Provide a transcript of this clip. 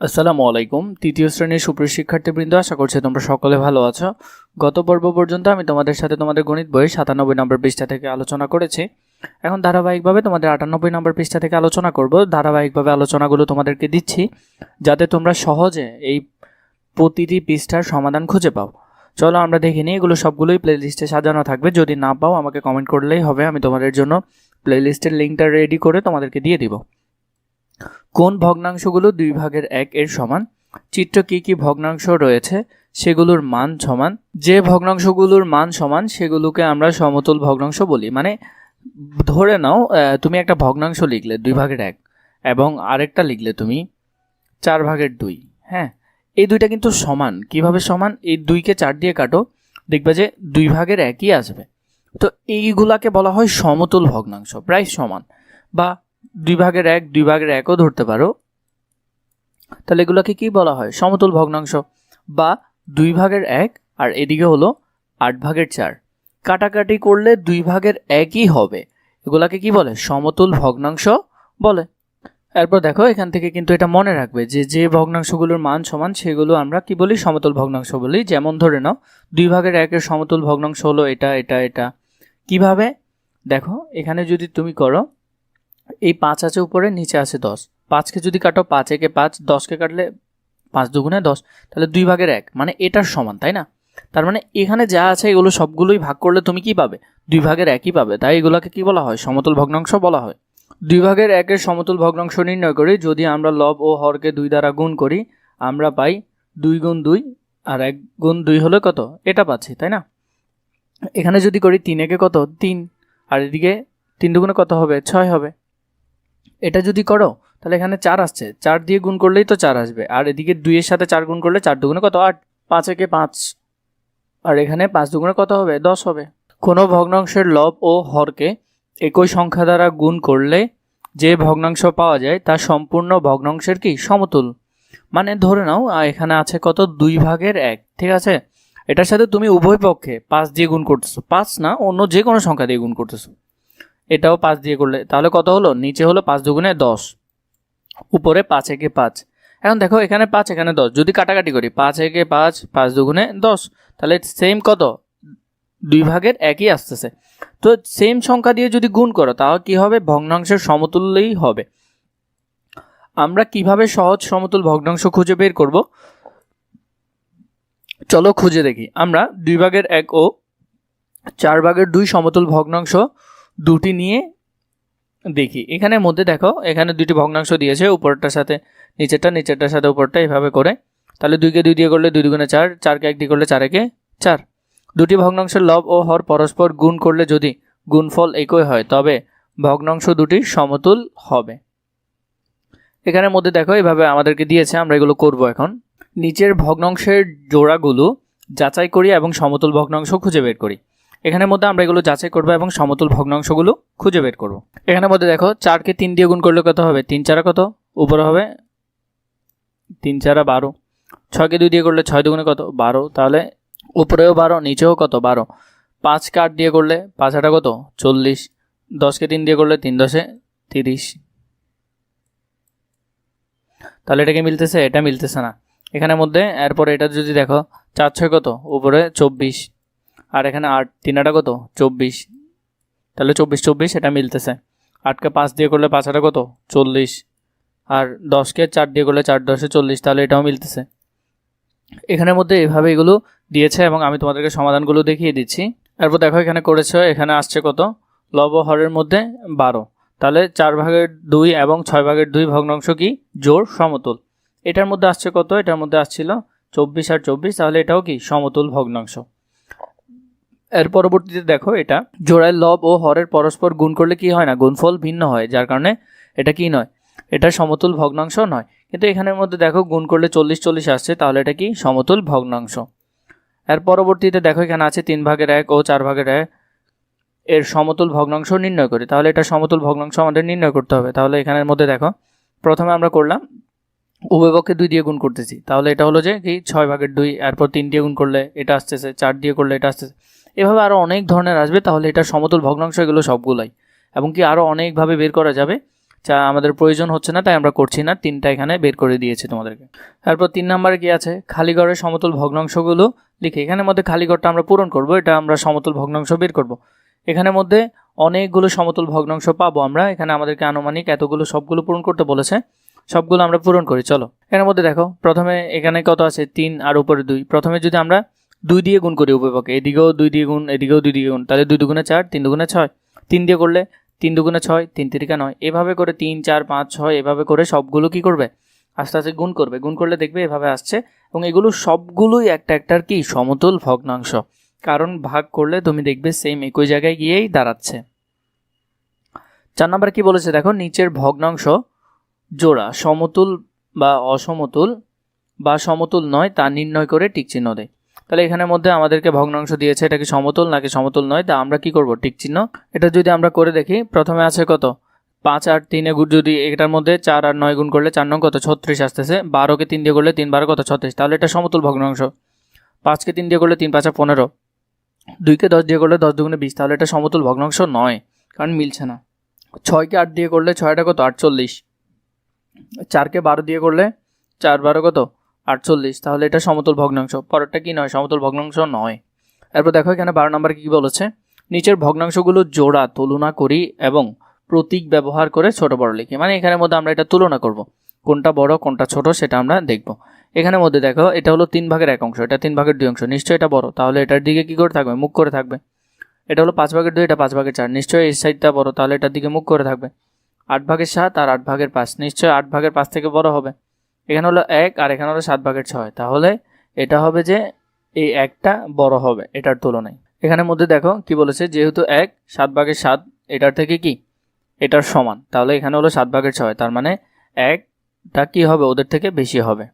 আসসালামু আলাইকুম। তৃতীয় শ্রেণীর সুপ্রিয় শিক্ষার্থীবৃন্দ, আশা করছি তোমরা সকলে ভালো আছো। গত পর্ব পর্যন্ত আমি তোমাদের সাথে তোমাদের গণিত বইয়ের 97 নম্বর পৃষ্ঠা থেকে আলোচনা করেছি। এখন ধারাবাহিকভাবে তোমাদের 98 নম্বর পৃষ্ঠা থেকে আলোচনা করব। ধারাবাহিকভাবে আলোচনাগুলো তোমাদেরকে দিচ্ছি যাতে তোমরা সহজে এই প্রতিটি পৃষ্ঠার সমাধান খুঁজে পাও। চলো আমরা দেখে নিই। এগুলো সবগুলোই প্লেলিস্টে সাজানো থাকবে। যদি না পাও আমাকে কমেন্ট করলেই হবে, আমি তোমাদের জন্য প্লেলিস্টের লিঙ্কটা রেডি করে তোমাদেরকে দিয়ে দিব। কোন ভগ্নাংশগুলো 2/1 এর সমান? চিত্র কি কি ভগ্নাংশ রয়েছে সেগুলোর মান সমান? যে ভগ্নাংশগুলোর মান সমান সেগুলোকে আমরা সমতুল ভগ্নাংশ বলি। মানে ধরে নাও তুমি একটা ভগ্নাংশ লিখলে 2/1 এবং আরেকটা লিখলে তুমি 4/2। হ্যাঁ, এই দুইটা কিন্তু সমান। কিভাবে সমান? এই 2কে 4 দিয়ে কাটো, দেখবে যে 2/1ই আসবে। তো এইগুলাকে বলা হয় সমতুল ভগ্নাংশ, প্রায় সমান। বা 2/1 2/1ও ধরতে পারো, তাহলে এগুলোকে কি বলা হয়? সমতুল ভগ্নাংশ। বা 2/1 আর এদিকে হলো 8/4, কাটাকাটি করলে 2/1ই হবে। এগুলাকে কি বলে? সমতুল ভগ্নাংশ বলে। এরপর দেখো, এখান থেকে কিন্তু এটা মনে রাখবে যে যে ভগ্নাংশগুলোর মান সমান সেগুলো আমরা কি বলি? সমতুল ভগ্নাংশ বলি। যেমন ধরে নাও 2/1 সমতুল ভগ্নাংশ হলো এটা এটা এটা। কিভাবে? দেখো, এখানে যদি তুমি করো, এই 5 আছে উপরে, নিচে আছে 10। 5কে যদি কাটো, 5 একে 5, 10কে কাটলে 5 দুগুণে 10, তাহলে 2/1 মানে এটার সমান, তাই না? তার মানে এখানে যা আছে এগুলো সবগুলোই ভাগ করলে তুমি কি পাবে? 2/1ই পাবে। তাই এগুলোকে কি বলা হয়? সমতুল ভগ্নাংশ বলা হয়। 2/1 সমতুল ভগ্নাংশ নির্ণয় করি যদি আমরা লব ও হরকে 2 দ্বারা গুণ করি, আমরা পাই 2 গুণ 2, আর 1 গুণ 2 হলে কত? এটা পাচ্ছি, তাই না? এখানে যদি করি 3 একে কত? 3, আর এদিকে 3 দুগুণে কত হবে? 6 হবে। এটা যদি করো তাহলে এখানে 4 আসছে, 4 দিয়ে গুণ করলেই তো 4 আসবে। আর এদিকে 2 এর সাথে 4 গুণ করলে 4 দুগুণে কত? 8। 5 একে 5, আর এখানে 5 দুগুণে কত হবে? 10 হবে। কোনো ভগ্নাংশের লব ও হরকে একই সংখ্যা দ্বারা গুণ করলে যে ভগ্নাংশ পাওয়া যায় তা সম্পূর্ণ ভগ্নাংশের কি? সমতুল। মানে ধরে নাও এখানে আছে কত? 2/1, ঠিক আছে? এটার সাথে তুমি উভয় পক্ষে 5 দিয়ে গুণ করতেছো। 5 না, অন্য যে কোনো সংখ্যা দিয়ে গুণ করতেছো। এটাও 5 দিয়ে করলে তাহলে কত হলো? নিচে হলো 5 দুগুণে 10, উপরে 5 একে 5। এখন দেখো, এখানে 5 এখানে 10, যদি কাটাকাটি করি 5 একে 5, 5 দুগুণে 10, তাহলে সেম কত? 2/1ই আসতেছে। তো সেম সংখ্যা দিয়ে যদি গুণ করো তাহলে কি হবে? ভগ্নাংশের সমতুল্যই হবে। আমরা কিভাবে সহজ সমতুল ভগ্নাংশ খুঁজে বের করব? চলো খুঁজে দেখি। আমরা 2/1 ও 4/2 সমতুল ভগ্নাংশ দুটি নিয়ে দেখি। এখানের মধ্যে দেখো, এখানে দুটি ভগ্নাংশ দিয়েছে, উপরটার সাথে নিচেরটা, নিচেরটার সাথে উপরটা, এভাবে করে। তাহলে 2কে 2 দিয়ে করলে 2 দুগুণে 4, 4কে 1 দিয়ে করলে 4 একে 4। দুটি ভগ্নাংশের লব ও হর পরস্পর গুণ করলে যদি গুণফল একই হয় তবে ভগ্নাংশ দুটি সমতুল হবে। এখানের মধ্যে দেখো এভাবে আমাদেরকে দিয়েছে, আমরা এগুলো করব। এখন নিচের ভগ্নাংশের জোড়াগুলো যাচাই করি এবং সমতুল ভগ্নাংশ খুঁজে বের করি। এখানের মধ্যে আমরা এগুলো যাচাই করব এবং সমতুল ভগ্নাংশগুলো খুঁজে বের করব। এখানের মধ্যে দেখো, 4কে 3 দিয়ে গুণ করলে কত হবে? 3 4 কত? উপরে হবে 3 4 12। 6কে 2 দিয়ে করলে 6 দুগুণে কত? 12, তাহলে উপরেও 12, নিচেও কত? 12। 5কে 8 দিয়ে করলে 5 8 কত? 40। 10কে 3 দিয়ে করলে 3 10 30। তাহলে এটা কি মিলতেছে? এটা মিলতেছে না। এখানের মধ্যে এরপরে এটা যদি দেখো, 4 6 কত? উপরে 24, আর এখানে 8 3 8 কত? 24। তাহলে 24 24, এটা মিলতেছে। 8কে 5 দিয়ে করলে 5 8 কত? 40, আর 10কে 4 দিয়ে করলে 4 10 40, তাহলে এটাও মিলতেছে। এখানের মধ্যে এভাবে এগুলো দিয়েছে এবং আমি তোমাদেরকে সমাধানগুলো দেখিয়ে দিচ্ছি। এরপর দেখো, এখানে করেছে, এখানে আসছে কত? লব ও হরের মধ্যে 12, তাহলে 4/2 এবং 6/2 ভগ্নাংশ কি? জোড় সমতুল। এটার মধ্যে আসছে কত? এটার মধ্যে আসছিল 24 আর 24, তাহলে এটাও কি? সমতুল ভগ্নাংশ। এর পরবর্তীতে দেখো, এটা জোড়ায় লব ও হরের পরস্পর গুণ করলে কি হয় না? গুণফল ভিন্ন হয়, যার কারণে এটা কি নয়? এটা সমতুল ভগ্নাংশ নয়। কিন্তু এখানের মধ্যে দেখো গুণ করলে 40 40 আসছে, তাহলে এটা কি? সমতুল ভগ্নাংশ। এর পরবর্তীতে দেখো, এখানে আছে 3/1 ও 4/1 এর সমতুল ভগ্নাংশ নির্ণয় করি। তাহলে এটা সমতুল ভগ্নাংশ আমাদের নির্ণয় করতে হবে। তাহলে এখানের মধ্যে দেখো, প্রথমে আমরা করলাম উভয় পক্ষে 2 দিয়ে গুণ করতেছি, তাহলে এটা হলো যে কি? 6/2। এরপর 3 দিয়ে গুণ করলে এটা আসতেছে, 4 দিয়ে করলে এটা আসতেছে, এভাবে আরও অনেক ধরনের আসবে। তাহলে এটা সমতুল ভগ্নাংশ, এগুলো সবগুলাই, এবং কি আরও অনেকভাবে বের করা যাবে। যা আমাদের প্রয়োজন হচ্ছে না, তাই আমরা করছি না। 3টা এখানে বের করে দিয়েছি তোমাদেরকে। তারপর 3 নম্বরে কি আছে, খালি ঘরের সমতুল ভগ্নাংশগুলো লিখে এখানের মধ্যে খালি ঘরটা আমরা পূরণ করব। এটা আমরা সমতুল ভগ্নাংশ বের করব। এখানের মধ্যে অনেকগুলো সমতুল ভগ্নাংশ পাবো আমরা। এখানে আমাদেরকে আনুমানিক এতগুলো সবগুলো পূরণ করতে বলেছে, সবগুলো আমরা পূরণ করি। চলো, এর মধ্যে দেখো প্রথমে এখানে কত আছে 3 আর উপরে 2। প্রথমে যদি আমরা 2 দিয়ে গুণ করি উভয়পক্ষে, এদিকেও 2 দিয়ে গুণ, এদিকেও 2 দিয়ে গুণ, তাহলে 2 দুগুণে 4, 3 দুগুণে 6। 3 দিয়ে করলে 3 দুগুণে 6, 3 তিরিকা 9। এভাবে করে 3 4 5 6 এভাবে করে সবগুলো কি করবে, আস্তে আস্তে গুণ করবে। গুণ করলে দেখবে এভাবে আসছে, এবং এগুলো সবগুলোই একটা একটার কি সমতুল ভগ্নাংশ। কারণ ভাগ করলে তুমি দেখবে সেম একই জায়গায় গিয়েই দাঁড়াচ্ছে। 4 নম্বরে কি বলেছে দেখো, নিচের ভগ্নাংশ জোড়া সমতুল বা অসমতুল বা সমতুল নয় তা নির্ণয় করে টিক চিহ্ন দেয়। তাহলে এখানের মধ্যে আমাদেরকে ভগ্নাংশ দিয়েছে, এটা কি সমতুল নাকি সমতুল নয়, তা আমরা কি করব, টিক চিহ্ন। এটা যদি আমরা করে দেখি, প্রথমে আছে কত 5 আর 3 গুণ, যদি এটার মধ্যে 4 আর 9 গুণ করলে 4 9 কত 36 আসতেছে। 12কে 3 দিয়ে করলে 3 12 কত 36, তাহলে এটা সমতুল ভগ্নাংশ। 5কে 3 দিয়ে করলে 3 5 15, 2কে 10 দিয়ে করলে 10 দুগুণে 20, তাহলে এটা সমতুল ভগ্নাংশ নয়, কারণ মিলছে না। 6কে 8 দিয়ে করলে 6টা কত 48, 4কে 12 দিয়ে করলে 4 12 কত 48, তাহলে এটা সমতুল ভগ্নাংশ। পরেরটা কি নয়, সমতুল ভগ্নাংশ নয়। এরপর দেখো এখানে 12 নম্বর কি বলেছে, নিচের ভগ্নাংশগুলো জোড়া তুলনা করি এবং প্রতীক ব্যবহার করে ছোট বড় লিখি। মানে এখানের মধ্যে আমরা এটা তুলনা করব, কোনটা বড় কোনটা ছোট সেটা আমরা দেখব। এখানের মধ্যে দেখো এটা হলো 3 ভাগের 1 অংশ, এটা 3 ভাগের 2 অংশ, নিশ্চয়ই এটা বড়, তাহলে এটার দিকে কি করে থাকবে, মুখ করে থাকবে। এটা হলো 5 ভাগের 2, এটা 5 ভাগের 4, নিশ্চয়ই এই সাইডটা বড়, তাহলে এটার দিকে মুখ করে থাকবে। 8 ভাগের 7 আর 8 ভাগের 5, নিশ্চয়ই 8 ভাগের 5 থেকে বড় হবে। এখানে হলো 1 আর এখানে হলো 7 ভাগের 6, তাহলে এটা হবে যে এই 1টা বড় হবে এটার তুলনায়। এখানের মধ্যে দেখো কি বলেছে, যেহেতু 1 7 ভাগের 7 এটার থেকে কি এটার সমান, তাহলে এখানে হলো 7 ভাগের 6, তার মানে 1টা কি হবে ওদের থেকে বেশি হবে।